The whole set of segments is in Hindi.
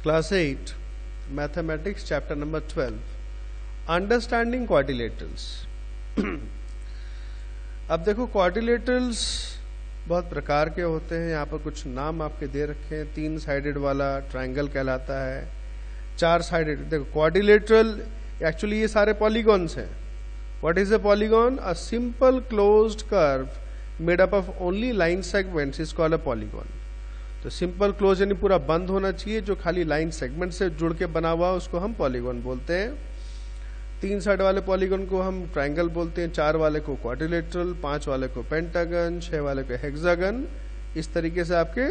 Class 8 Mathematics chapter number 12 Understanding quadrilaterals। अब देखो क्वाड्रिलेटरल्स बहुत प्रकार के होते हैं। यहाँ पर कुछ नाम आपके दे रखे हैं। 3 साइडेड वाला ट्रायंगल कहलाता है। 4 साइडेड, देखो क्वाड्रिलेटरल एक्चुअली ये सारे पॉलीगॉन्स हैं। What is a polygon? A simple closed curve made up of only line segments is called a polygon. तो सिंपल क्लोज यानी पूरा बंद होना चाहिए, जो खाली लाइन सेगमेंट से जुड़ के बना हुआ उसको हम पॉलीगॉन बोलते हैं। 3 साइड वाले पॉलीगॉन को हम ट्रायंगल बोलते हैं, 4 वाले को क्वाड्रिलेटरल, 5 वाले को पेंटागन, 6 वाले को हेक्सागन, इस तरीके से आपके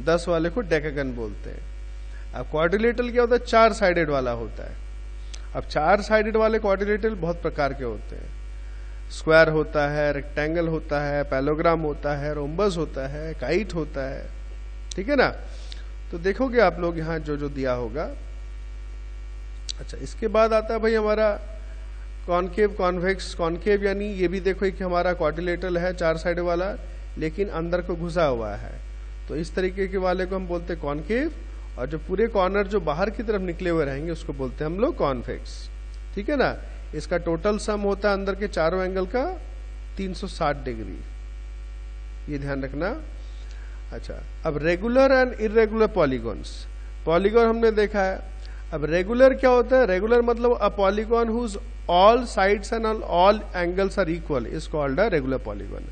10 वाले को डेकागन बोलते हैं। अब क्वाड्रिलेटरल क्या होता है? 4 साइडेड वाला होता है। अब 4 साइडेड वाले क्वाड्रिलेटरल बहुत प्रकार के होते हैं। स्क्वायर होता है, रेक्टेंगल होता है, पैलोग्राम होता है, रोम्बस होता है, काइट होता है, ठीक है ना। तो देखोगे आप लोग यहाँ जो जो दिया होगा। अच्छा, इसके बाद आता है भाई हमारा कॉनकेव, कॉन्वेक्स। कॉनकेव यानी ये भी देखो कि हमारा क्वाड्रिलेटरल है 4 साइड वाला, लेकिन अंदर को घुसा हुआ है, तो इस तरीके के वाले को हम बोलते हैं कॉनकेव। और जो पूरे कॉर्नर जो बाहर की तरफ निकले हुए रहेंगे उसको बोलते हैं हम लोग कॉन्वेक्स, ठीक है ना। इसका टोटल सम होता है अंदर के चारों एंगल का 360 डिग्री, ये ध्यान रखना। अच्छा, अब regular and irregular polygons. Polygon हमने देखा है। अब रेगुलर क्या होता है? रेगुलर मतलब a polygon whose all sides and all angles are equal is called a regular polygon.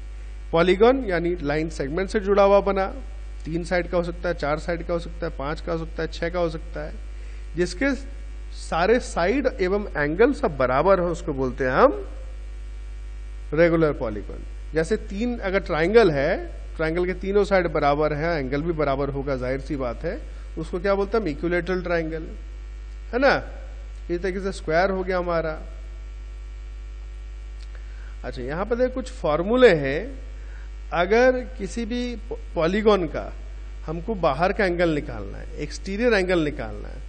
Polygon यानी लाइन सेगमेंट से जुड़ा हुआ बना, 3 साइड का हो सकता है, 4 साइड का हो सकता है, 5 का हो सकता है, 6 का हो सकता है, जिसके सारे साइड एवं एंगल सब बराबर हो, उसको बोलते हैं हम रेगुलर पॉलीगॉन। जैसे 3 अगर ट्राइंगल है, ट्राइंगल के तीनों साइड बराबर है, एंगल भी बराबर होगा, जाहिर सी बात है, उसको क्या बोलते हैं? इक्विलेटरल ट्राइंगल, है ना। इस तरीके से स्क्वायर हो गया हमारा। अच्छा, यहां पर देखो कुछ फॉर्मूले हैं। अगर किसी भी पॉलीगॉन का हमको बाहर का एंगल निकालना है, एक्सटीरियर एंगल निकालना है,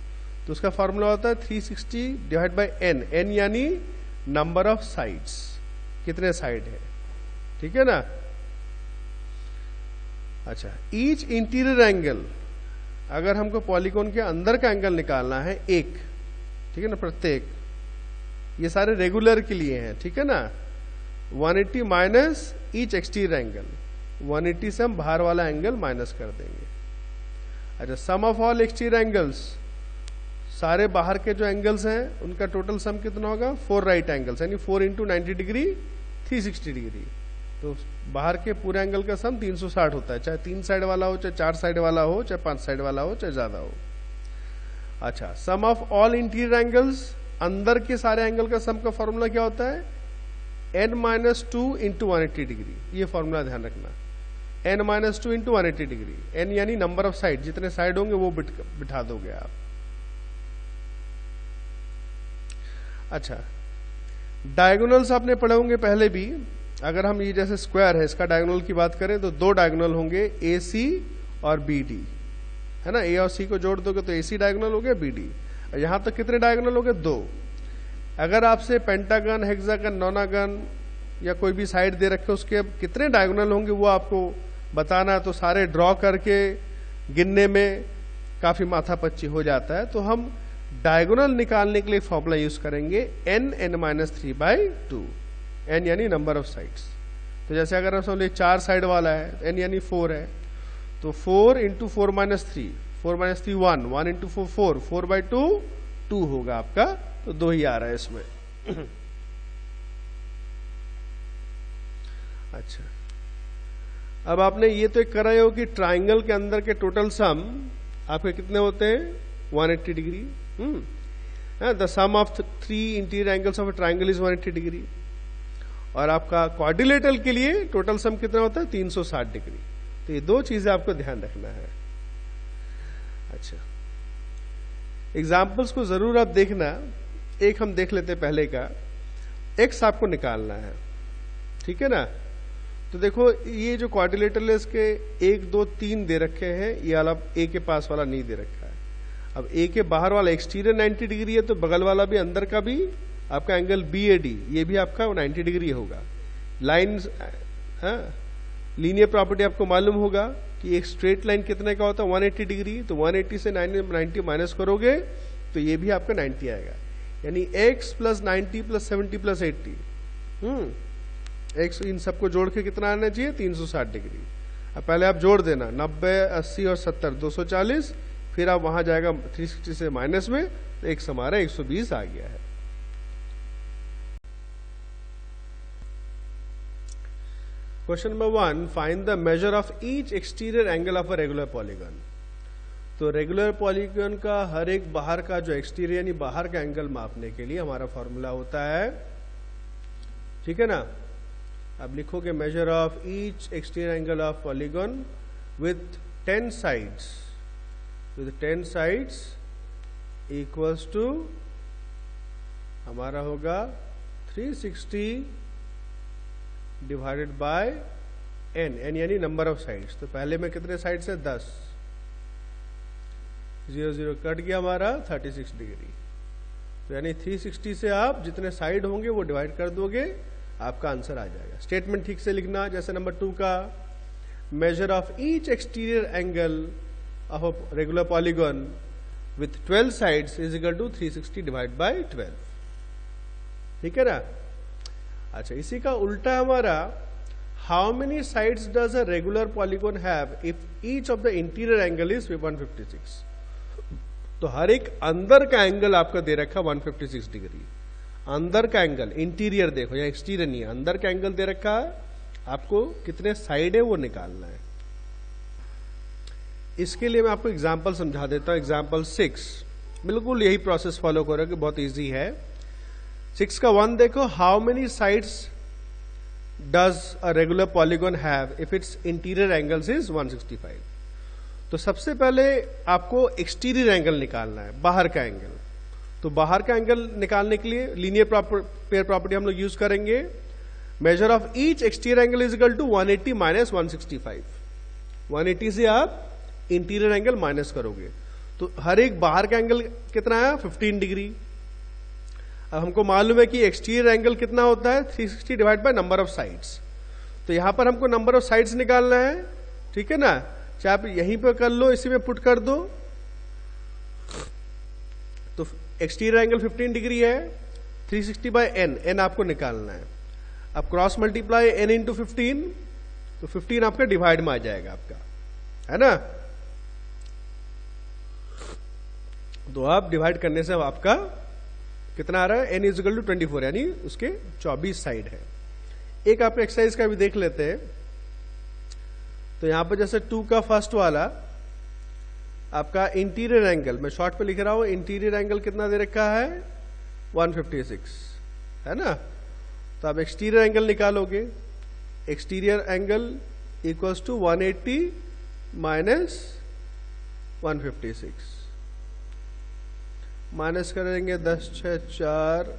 तो उसका फॉर्मूला होता है 360 डिवाइड बाई n। n यानी नंबर ऑफ साइड्स, कितने साइड है, ठीक है ना। अच्छा, ईच इंटीरियर एंगल, अगर हमको पॉलीगॉन के अंदर का एंगल निकालना है एक, ठीक है ना, प्रत्येक, ये सारे रेगुलर के लिए हैं, ठीक है ना। 180 माइनस ईच एक्सटीरियर एंगल, 180 से हम बाहर वाला एंगल माइनस कर देंगे। अच्छा, सम ऑफ ऑल एक्सटीरियर एंगल्स, सारे बाहर के जो एंगल्स हैं उनका टोटल सम कितना होगा? 4 राइट एंगल्स, यानी 4 इंटू 90 डिग्री 360 डिग्री। तो बाहर के पूरे एंगल का सम 360 होता है, चाहे 3 साइड वाला हो, चाहे 4 साइड वाला हो, चाहे 5 साइड वाला हो, चाहे ज्यादा हो। अच्छा, सम ऑफ ऑल इंटीरियर एंगल्स, अंदर के सारे एंगल का सम का फॉर्मूला क्या होता है? n-2 इंटू 180 डिग्री, ये फॉर्मूला ध्यान रखना। n-2 इंटू 180 डिग्री, n यानी नंबर ऑफ साइड, जितने साइड होंगे वो बिठा दोगे आप। अच्छा, डायगोनल्स आपने पढ़े होंगे पहले भी। अगर हम ये जैसे स्क्वायर है, इसका डायगोनल की बात करें तो 2 डायगोनल होंगे, AC और BD, है ना। A और C को जोड़ दोगे तो AC डायगोनल हो गया, BD। यहां तक कितने डायगोनल हो गए? 2। अगर आपसे पेंटागन, हेक्सागन, नोनागन या कोई भी साइड दे रखे, उसके अब कितने डायगोनल होंगे वो आपको बताना, तो सारे ड्रॉ करके गिनने में काफी माथापच्ची हो जाता है। तो हम डायगोनल निकालने के लिए फॉर्मूला यूज करेंगे n-3/2, n यानी नंबर ऑफ साइड्स। तो जैसे अगर हम समझ 4 साइड वाला है, n यानी 4 है, तो 4 इंटू 4 माइनस 3, 4 माइनस 3 1, 1 इंटू 4 4, 4/2 2 होगा आपका, तो 2 ही आ रहा है इसमें। अच्छा, अब आपने ये तो एक करा हो कि ट्राइंगल के अंदर के टोटल सम आपके कितने होते हैं? 180 degree. The sum of 3 interior angles of a triangle is 180 degree. और आपका क्वाड्रिलेटरल के लिए टोटल सम कितना होता है? 360 डिग्री। तो ये 2 चीजें आपको ध्यान रखना है। अच्छा, एग्जाम्पल्स को जरूर आप देखना। एक हम देख लेते पहले का, एक्स आपको निकालना है, ठीक है ना। तो देखो ये जो क्वाड्रिलेटरल है, इसके 1 2 3 दे रखे हैं, ये वाला ए के पास वाला नहीं दे रखा है। अब ए के बाहर वाला एक्सटीरियर 90 डिग्री है, तो बगल वाला भी, अंदर का भी आपका एंगल BAD, ये भी आपका 90 डिग्री होगा। लाइन लीनियर प्रॉपर्टी आपको मालूम होगा, कि एक स्ट्रेट लाइन कितने का होता है 180 डिग्री, तो 180 से 90 माइनस करोगे तो ये भी आपका 90 आएगा, यानी x plus 90 plus 70 plus 80, x इन सबको जोड़ के कितना आना चाहिए 360 डिग्री। अब पहले आप जोड़ देना 90, 80 और 70 240, फिर आप वहां जाएगा 360 से माइनस में, तो x हमारा 120 आ गया है। Question number 1, find the major of each exterior angle of a regular polygon. तो रेगुलर पॉलीगन का हर एक बाहर का जो एक्सटीरियर यानी बाहर का एंगल मापने के लिए हमारा फॉर्मूला होता है, ठीक है ना। अब लिखोगे measure of each exterior angle of polygon with 10 sides equals to हमारा होगा 360 डिवाइडेड बाय n यानी नंबर ऑफ साइड्स। तो पहले में कितने साइड्स है 10, 0 0 कट गया हमारा 36 डिग्री, तो यानी 360 से आप जितने साइड होंगे वो डिवाइड कर दोगे, आपका आंसर आ जाएगा। स्टेटमेंट ठीक से लिखना, जैसे नंबर 2 का measure of each exterior angle of a regular polygon with 12 sides is equal to 360 divide by 12, ठीक है ना। अच्छा, इसी का उल्टा हमारा how many sides does a regular polygon have if each of the interior angle is 156। तो हर एक अंदर का एंगल आपका दे रखा 156 डिग्री, अंदर का एंगल, इंटीरियर देखो या एक्सटीरियर नहीं है, अंदर का एंगल दे रखा है, आपको कितने साइड है वो निकालना है। इसके लिए मैं आपको एग्जांपल समझा देता हूं। एग्जांपल 6 बिल्कुल यही प्रोसेस फॉलो करोगे, बहुत इजी है। 6 का 1 देखो, how many sides does a regular polygon have if it's interior angles is 165। तो सबसे पहले आपको एक्सटीरियर एंगल निकालना है, बाहर का एंगल। तो बाहर का एंगल निकालने के लिए लीनियर पेयर प्रॉपर्टी हम लोग यूज करेंगे। Measure of each exterior angle is equal to 180 minus 165। 180 से आप इंटीरियर एंगल माइनस करोगे, तो हर एक बाहर का एंगल कितना है 15 डिग्री। अब हमको मालूम है कि एक्सटीरियर एंगल कितना होता है 360 divide by number of sides. तो यहां पर हमको नंबर ऑफ साइड्स निकालना है, ठीक है ना। चाहे आप यहीं पे कर लो, इसी में पुट कर दो। तो एक्सटीरियर एंगल 15 डिग्री है, 360 बाय n आपको निकालना है। अब क्रॉस मल्टीप्लाई n इंटू 15, तो 15 आपका डिवाइड में आ जाएगा आपका, है ना। तो आप डिवाइड करने से आपका कितना आ रहा है, n इज इक्वल टू 24, यानी उसके 24 साइड है। एक आप एक्सरसाइज का भी देख लेते हैं। तो यहां पर जैसे 2 का फर्स्ट वाला आपका इंटीरियर एंगल, मैं शॉर्ट पे लिख रहा हूं, इंटीरियर एंगल कितना दे रखा है 156, है ना। तो आप एक्सटीरियर एंगल निकालोगे, exterior angle equals to 180 minus 156, minus करेंगे 10 6 4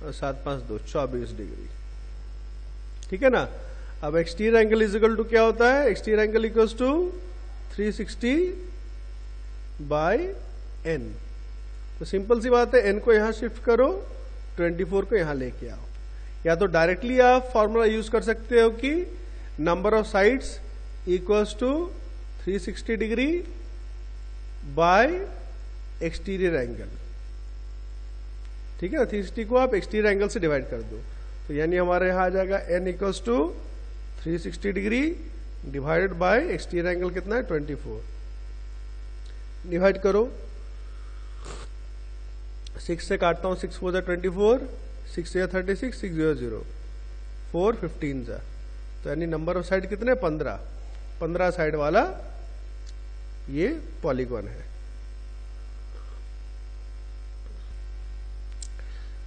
और 7 5 2 24 डिग्री, ठीक है ना। अब exterior angle is equal to क्या होता है, exterior angle equals to 360 by n। तो सिंपल सी बात है, n को यहां शिफ्ट करो, 24 को यहां लेके आओ। या तो डायरेक्टली आप फॉर्मूला यूज कर सकते हो कि number of sides equals to 360 degree by exterior angle, ठीक है ना। 360 को आप एक्सटीरियर एंगल से डिवाइड कर दो, तो यानी हमारे यहां आ जाएगा n equals to 360 degree divided by exterior angle कितना है 24। डिवाइड करो, 6 से काटता हूं, 6 4 जा 24, 6 से 36, 6 0 0 4 15 जा, तो यानी नंबर ऑफ साइड कितने 15 साइड वाला ये पॉलीगन है।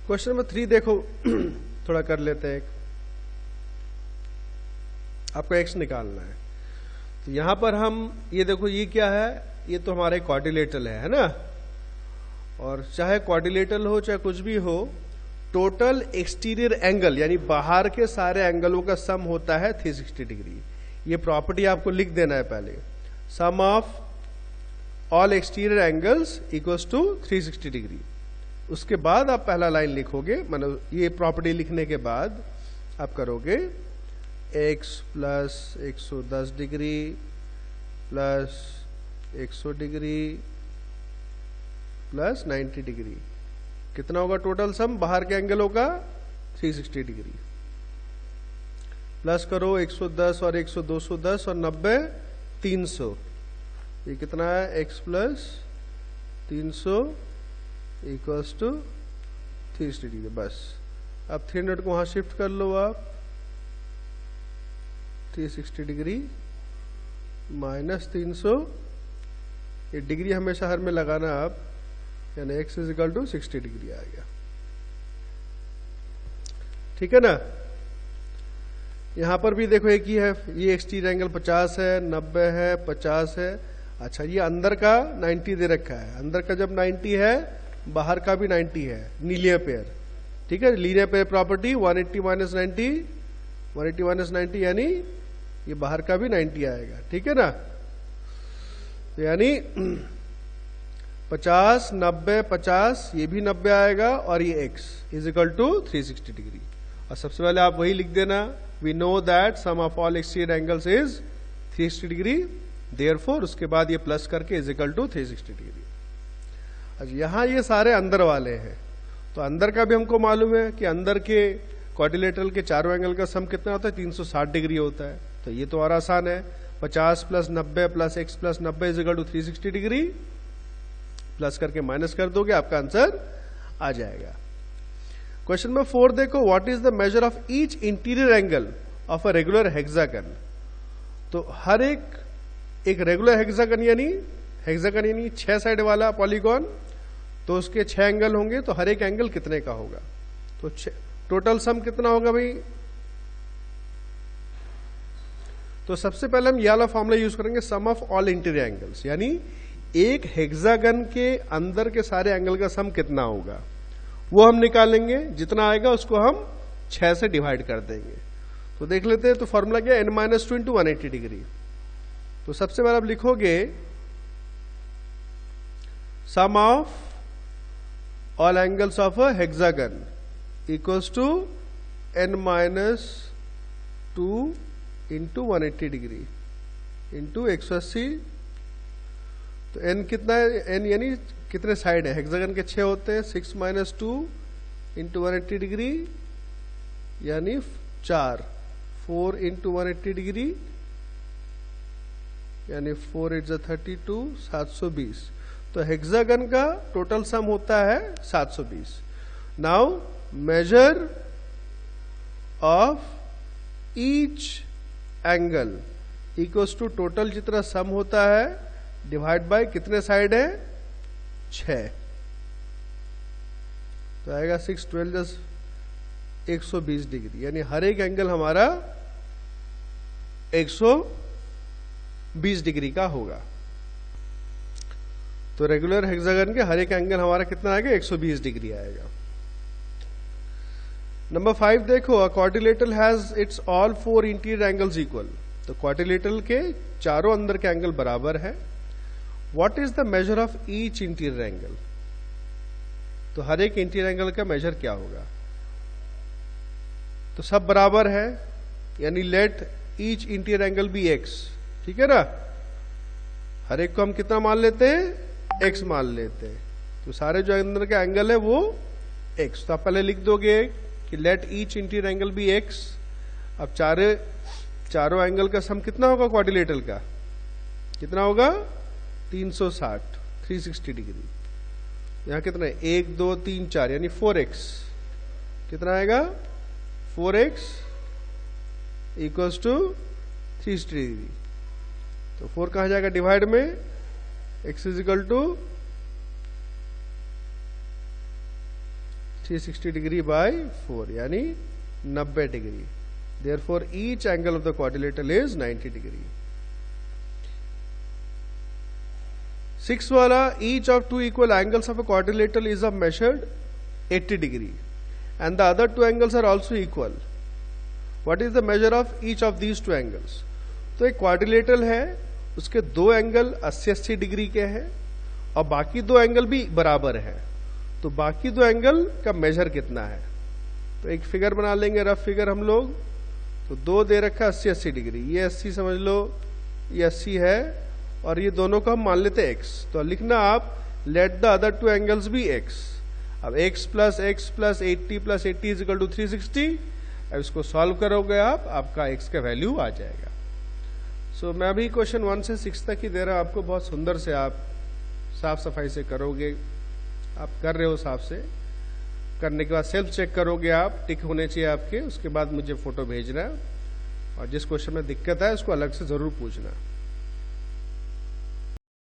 क्वेश्चन नंबर 3 देखो, थोड़ा कर लेते हैं। आपको x निकालना है। तो यहां पर हम ये देखो, ये क्या है, ये तो हमारे क्वाड्रिलेटरल है ना। और चाहे क्वाड्रिलेटरल हो चाहे कुछ भी हो, टोटल एक्सटीरियर एंगल यानी बाहर के सारे एंगलों का सम होता है 360 डिग्री। ये प्रॉपर्टी आपको लिख देना है पहले, sum of all exterior angles equals to 360 degree. उसके बाद आप पहला लाइन लिखोगे, मतलब ये प्रॉपर्टी लिखने के बाद आप करोगे x plus 110 degree plus 100 degree plus 90 degree, कितना होगा टोटल सम बाहर के एंगलों का 360 डिग्री। प्लस करो 110 और 100 210 और 90 300, ये कितना है x plus 300 equals to 360 degree. बस अब 300 को वहां शिफ्ट कर लो आप, 360 डिग्री माइनस 300, ये डिग्री हमेशा हर में लगाना आप, यानी x is equal to 60 degree आ गया। ठीक है ना। यहां पर भी देखो एक ही है, ये एक्सटीरियर एंगल 50 है, 90 है, 50 है। अच्छा, ये अंदर का 90 दे रखा है, अंदर का जब 90 है बाहर का भी 90 है, लीनियर पेयर। ठीक है, linear pair property 180 minus 90, 180 minus 90 यानी ये बाहर का भी 90 आएगा। ठीक है ना, तो यानी 50 90 50, ये भी 90 आएगा और ये x is equal to 360 degree. और सबसे पहले आप वही लिख देना, we know that sum of all exterior angles is 360 degree, therefore उसके बाद ये प्लस करके इज इक्वल टू 360 डिग्री। अच्छा, यहां ये सारे अंदर वाले हैं, तो अंदर का भी हमको मालूम है कि अंदर के क्वाड्रिलेटरल के चारों एंगल का सम कितना होता है, 360 डिग्री होता है। तो ये तो और आसान है, 50 plus 90 plus x plus 90 is equal to 360 degree, plus करके माइनस कर दोगे आपका आंसर आ जाएगा। क्वेश्चन नंबर 4 देखो, what is the major of each interior angle of a regular hexagon. तो हर एक रेगुलर हेक्सागन यानी 6 साइड वाला पॉलीगॉन, तो उसके 6 एंगल होंगे, तो हर एक एंगल कितने का होगा, तो टोटल सम कितना होगा भाई। तो सबसे पहले हम ये वाला फॉर्मूला यूज करेंगे, सम ऑफ ऑल इंटीरियर एंगल्स, यानी एक हेक्सागन के अंदर के सारे एंगल का सम कितना होगा वो हम निकालेंगे, जितना आएगा उसको हम 6 से डिवाइड कर देंगे। तो देख लेते हैं, तो फॉर्मूला क्या है, n-2 इंटू 180 डिग्री। तो सबसे पहले आप लिखोगे sum of all angles of a hexagon equals to n-2 into 180 degree into 180। तो n कितना है, n यानी कितने साइड है, हेक्सागन के 6 होते हैं, 6 माइनस 2 इंटू 180 डिग्री यानी 4, 4 इंटू 180 डिग्री यानी 4 8 32, 720। तो हेक्सागन का टोटल सम होता है 720। Now measure of each angle equals to total जितना सम होता है डिवाइड बाय कितने साइड है, 6। तो आएगा 6 12 120 डिग्री, यानी हर एक एंगल हमारा 120 डिग्री का होगा। तो रेगुलर हेक्सागन के हर एक एंगल हमारा कितना आएगा, 120 डिग्री आएगा। नंबर 5 देखो, अ quadrilateral has its all 4 interior angles equal. तो क्वाड्रिलेटरल के चारों अंदर के एंगल बराबर है। What is the major of each interior angle. तो हर एक इंटीरियर एंगल का मेजर क्या होगा, तो सब बराबर है, यानी let each interior angle be x। ठीक है ना, हर एक को हम कितना मान लेते हैं, x मान लेते हैं। तो सारे जो अंदर का एंगल है वो x। तो आप पहले लिख दोगे कि let each interior angle be x। अब चारों एंगल का सम कितना होगा, क्वाड्रिलेटरल का कितना होगा, 360 360 डिग्री। यहां कितना है, 1 2 3 4 यानी 4x, कितना आएगा 4x इक्वल्स टू 360 डिग्री। तो 4 कहां जाएगा डिवाइड में, x is equal to 360 degree by 4 यानी 90 degree. Therefore each angle of the quadrilateral is 90 degree. 6 वाला, each of 2 equal angles of a quadrilateral is measured 80 degree and the other 2 angles are also equal. What is the measure of each of these 2 angles? तो एक क्वाड्रिलेटरल है, उसके 2 एंगल 80-80 डिग्री के हैं और बाकी 2 एंगल भी बराबर है। तो बाकी 2 एंगल का मेजर कितना है, तो एक फिगर बना लेंगे, रफ फिगर हम लोग। तो 2 दे रखा 80-80 डिग्री, ये 80 समझ लो, ये 80 है और ये दोनों को हम मान लेते हैं x, तो लिखना आप let the other two angles be x। अब x plus 80 plus 80 is equal to 360। अब इसको सॉल्व करोगे आप, आपका x का वैल्यू आ जाएगा। सो मैं अभी क्वेश्चन 1 से 6 तक ही दे रहा हूं आपको, बहुत सुंदर से आप साफ सफाई से करोगे। आप कर रहे हो, साफ से करने के बाद सेल्फ चेक करोगे आप, टिक होने चाहिए आपके, उसके बाद मुझे फोटो भेजना है, और जिस क्वेश्चन में दिक्कत है उसको अलग से जरूर पूछना।